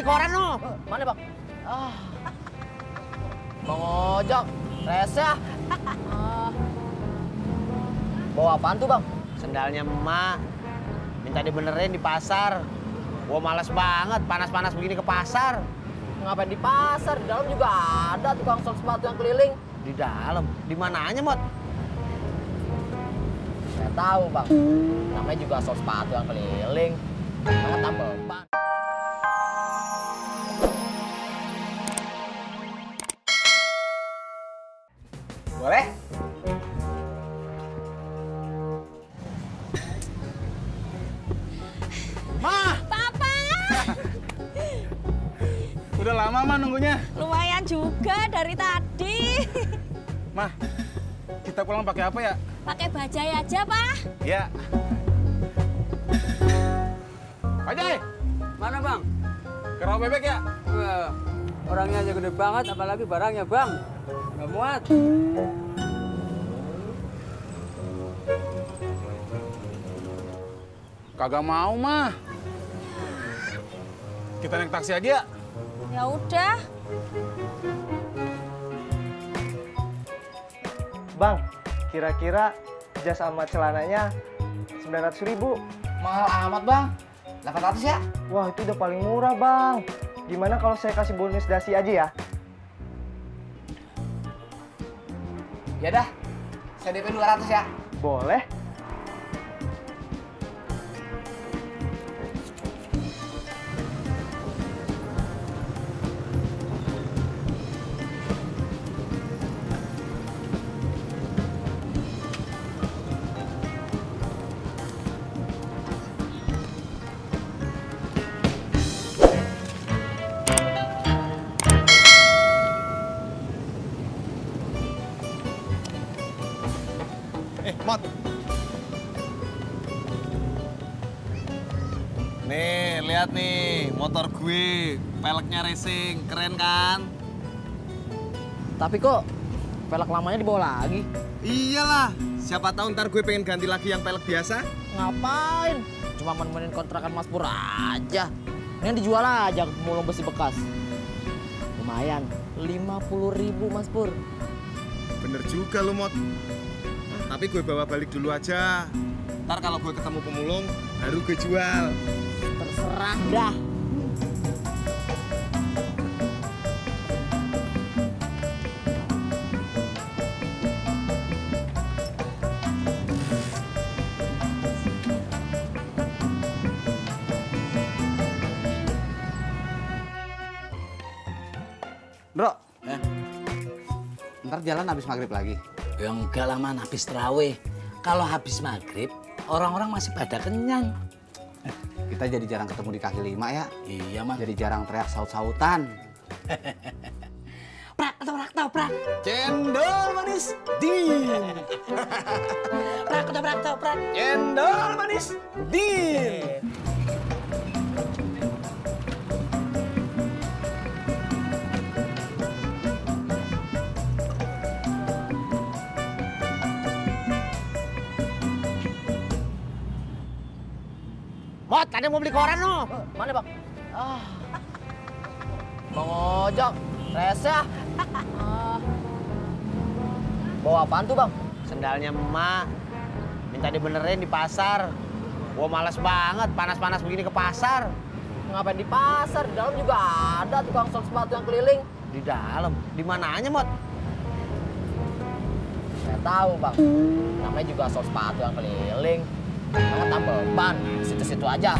koran lo. Mana bang? Bang ojek, rese ah. Bawa apaan tuh bang? Sendalnya emak. Minta dibenerin di pasar. Gua males banget panas-panas begini ke pasar. Ngapain di pasar? Di dalam juga ada tukang sol sepatu yang keliling. Di dalam? Di mananya, Mot? Saya tahu bang. Namanya juga sol sepatu yang keliling. Banget tambel ban. Boleh? Mah! Papa! Udah lama mah nunggunya. Lumayan juga dari tadi. Mah, kita pulang pakai apa ya? Pakai bajai aja, Pak. Ya. Pak Jai, Mana bang? ke rawa bebek ya? Wah, orangnya aja gede banget, apalagi barangnya bang. Nggak muat. Kagak mau mah. Kita naik taksi aja ya? Ya udah. Bang, kira-kira jas sama celananya 900.000. Mahal amat bang. 800 ya? Wah, itu udah paling murah, Bang. Gimana kalau saya kasih bonus dasi aja ya? Ya dah. Saya DP 200 ya. Boleh. Mot. Nih, lihat nih, motor gue, peleknya racing, keren kan? Tapi kok pelek lamanya dibawa lagi? Iyalah, siapa tahu ntar gue pengen ganti lagi yang pelek biasa. Ngapain? Cuma menemenin kontrakan Mas Pur aja. Ini dijual aja ke pemulung besi bekas. Lumayan, 50.000 Mas Pur. Bener juga lo, Mot. Tapi gue bawa balik dulu aja. Ntar kalau gue ketemu pemulung, baru gue jual. Terserah dah. Bro, ntar jalan habis maghrib lagi. Ya enggak lah man, habis terawih. Kalau habis maghrib, orang-orang masih pada kenyang. Kita jadi jarang ketemu di kaki lima ya. Iya man. Jadi jarang teriak saut-sautan. Prak, ketoprak. Cendol manis dingin. Prak, ketoprak. Cendol manis dingin. Mot, kadang mau beli koran lo. Mana bang? Bang ojek, rese ah. Bawa apaan tuh bang? Sendalnya emak. Minta dibenerin di pasar. Gua males banget panas-panas begini ke pasar. Ngapain di pasar? Di dalam juga ada tukang sol sepatu yang keliling. Di dalam? Di mananya, Mot? Saya tahu bang. Namanya juga sol sepatu yang keliling. Banget tambel ban. Situ-situ aja.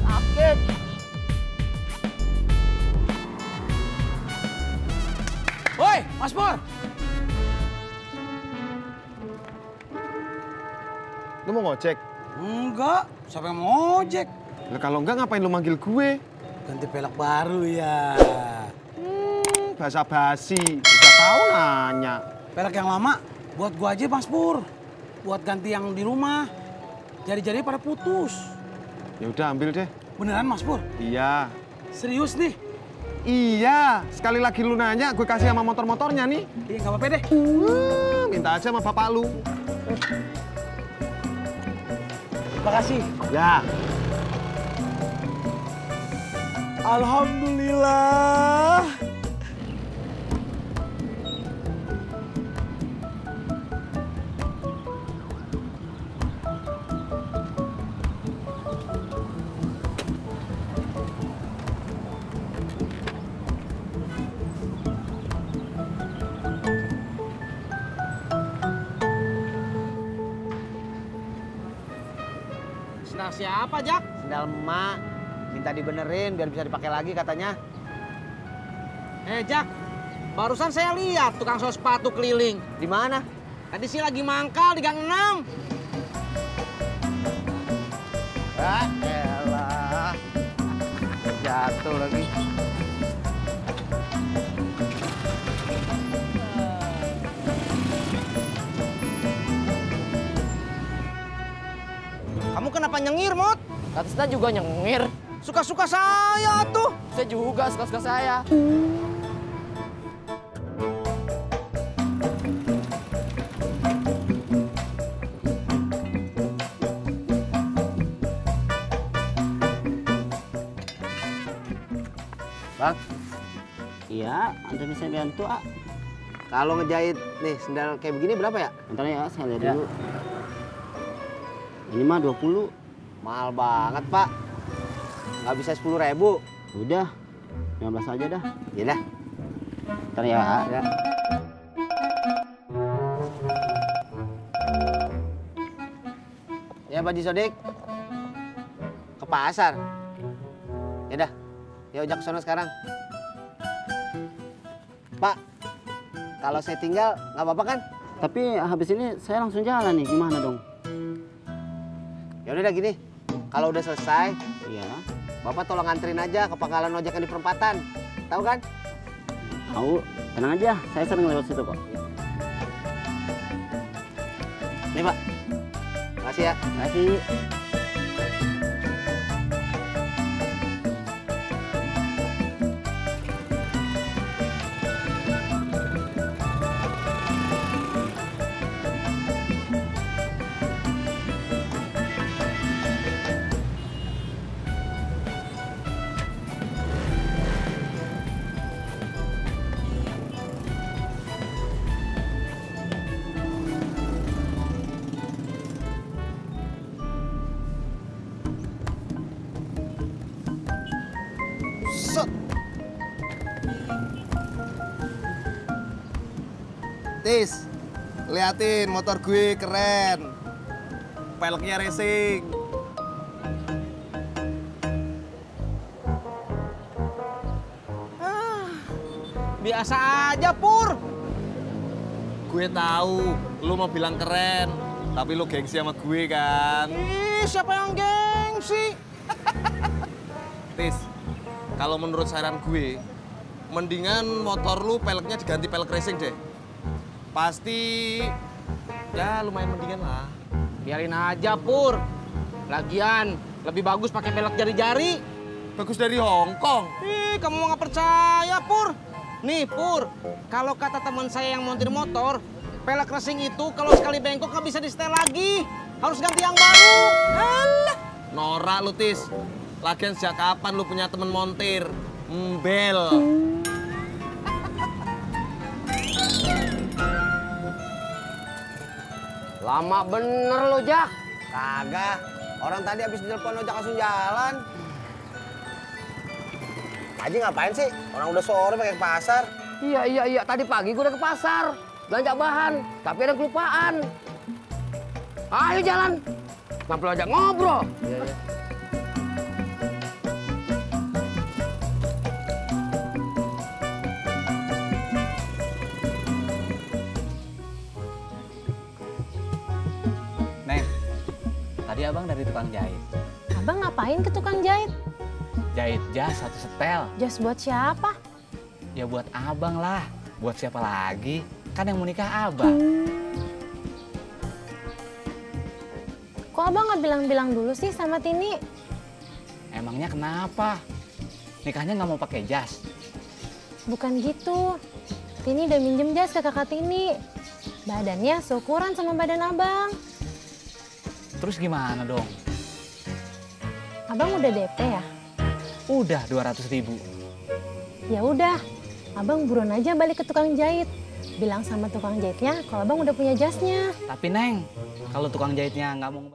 Sakit. Woi, Mas Pur. Lu mau ngojek? Enggak, siapa yang mau ojek? Lah kalau enggak ngapain lu manggil gue? Ganti pelek baru ya. Basa-basi, udah tahu nanya. Pelek yang lama buat gua aja Mas Pur. Buat ganti yang di rumah. Jari-jari pada putus. Ya udah ambil deh. Beneran Mas Pur? Iya. Serius nih? Iya, sekali lagi lu nanya, gue kasih sama motor-motornya nih. Iya, nggak apa-apa deh. Minta aja sama bapak lu. Makasih. Ya. Alhamdulillah. Sendal siapa, Jak? Sendal emak. Minta dibenerin biar bisa dipakai lagi katanya. Jak, barusan saya lihat tukang sos sepatu keliling. Di mana? Tadi sih lagi mangkal di Gang 6. Ah, elah. Jatuh lagi. Kamu kenapa nyengir, Mot? Katisna juga nyengir. Suka-suka saya tuh. Saya juga suka-suka saya. Bang, Iya, Anda bisa bantu, ah. kalau ngejahit nih sendal kayak begini berapa ya? Bentar ya, saya lihat dulu. Ini mah 20. Mahal banget, Pak. Nggak bisa 10.000. Udah, 15 aja dah. Ya dah. Bentar ya, ah. Ya. Ya, Pak Haji Sodik. Ke pasar. Ya dah. Ya ojek ke sono sekarang. Pak, kalau saya tinggal nggak apa-apa kan? Tapi habis ini saya langsung jalan nih, gimana dong? Ya udah gini. Kalau udah selesai, Iya. Bapak tolong anterin aja ke pangkalan ojek yang di perempatan. Tahu kan? Tahu, tenang aja, saya sering lewat situ kok. Nih, Pak. Makasih ya. Makasih. Tis, liatin motor gue keren. Peleknya racing. Biasa aja, Pur. Gue tahu, lu mau bilang keren, tapi lu gengsi sama gue kan. Ih, siapa yang gengsi? Tis, kalau menurut saran gue, mendingan motor lu peleknya diganti pelek racing deh. Pasti ya lumayan mendingan lah. Biarin aja, Pur. Lagian, lebih bagus pakai pelek jari-jari. Bagus dari Hong Kong. Ih, kamu nggak percaya, Pur? Nih, Pur, kalau kata teman saya yang montir motor, pelek racing itu kalau sekali bengkok nggak bisa di-setel lagi. Harus ganti yang baru. Alah. Norak lu, Tis. Lagian sejak kapan lu punya temen montir? Embel. Lama bener lo, Jak. Kagak. Orang tadi habis telepon ojek langsung jalan. Haji ngapain sih? Orang udah sore pakai ke pasar. Iya. Tadi pagi gue udah ke pasar. Belanja bahan. Tapi ada kelupaan. Ayo jalan. Kenapa lo ajak ngobrol? Iya. Neng, tadi abang dari tukang jahit. Abang ngapain ke tukang jahit? Jahit jas satu setel. Jas buat siapa? Ya buat abang lah. Buat siapa lagi? Kan yang mau nikah abang. Kok abang nggak bilang-bilang dulu sih sama Tini? Emangnya kenapa? Nikahnya nggak mau pakai jas? Bukan gitu. Tini udah minjem jas ke kakak Tini. Badannya seukuran sama badan abang. Terus gimana dong? Abang udah DP ya? Udah 200.000. Ya udah, abang buruan aja balik ke tukang jahit. Bilang sama tukang jahitnya kalau abang udah punya jasnya. Tapi Neng, kalau tukang jahitnya nggak mau